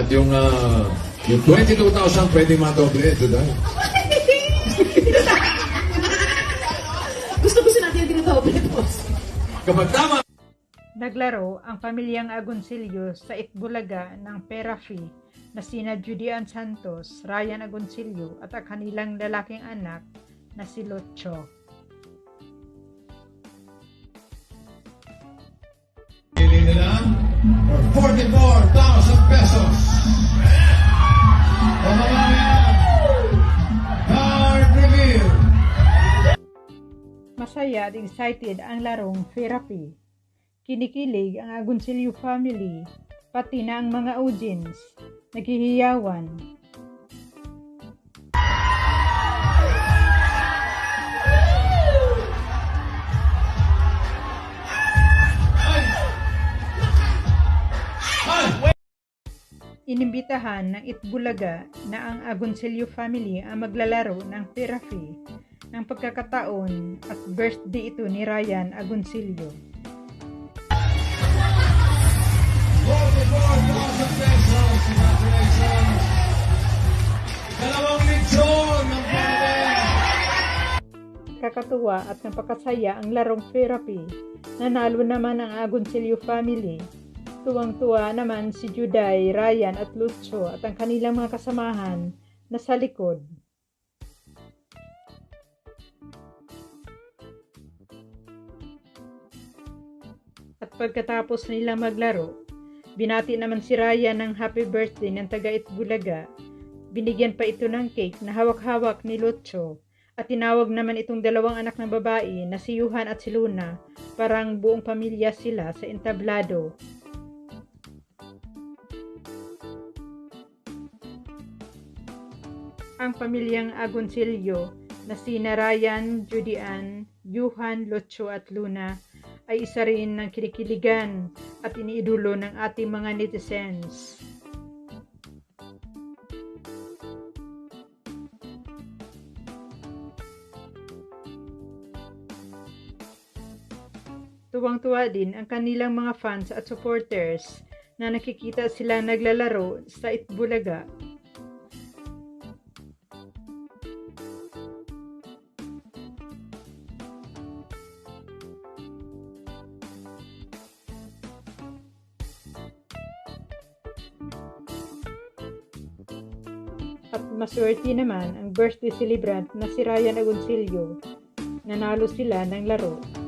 At yung 22,000 pwede madoble ito dahil. Gusto natin yung dinodoble, boss. Kapag tama, Naglaro ang pamilyang Agoncillo sa Itbulaga ng pera fee na sina Judy Ann Santos, Ryan Agoncillo at ang kanilang lalaking anak na si Locho. pili nila for 44,000 pesos. Card reveal. Masaya at excited ang larong therapy. Kinikilig ang Agoncillo family, pati na ang mga audience, naghihiyawan. Inimbitahan ng Itbulaga na ang Agoncillo family ang maglalaro ng therapy ng pagkakataon at birthday ito ni Ryan Agoncillo. 44,000 pesos. Congratulations. Dalawang lechon ng pare. Kakatuwa at napakasaya ang larong therapy. Nanalo naman ang Agoncillo family. Tuwang-tuwa naman si Juday, Ryan at Lucho at ang kanilang mga kasamahan na sa likod. At pagkatapos nila maglaro, binati naman si Ryan ng happy birthday ng taga Itbulaga. Binigyan pa ito ng cake na hawak-hawak ni Lucho at tinawag naman itong dalawang anak ng babae na si Yuhan at si Luna, parang buong pamilya sila sa entablado. Ang pamilyang Agoncillo na sina Ryan, Judy Ann, Yuhan, Lucho at Luna ay isa rin ng kinikiligan at iniidolo ng ating mga netizens. Tuwang-tuwa din ang kanilang mga fans at supporters na nakikita sila naglalaro sa Itbulaga. At maswerte naman ang birthday celebrant na si Ryan Agoncillo. Nanalo sila ng laro.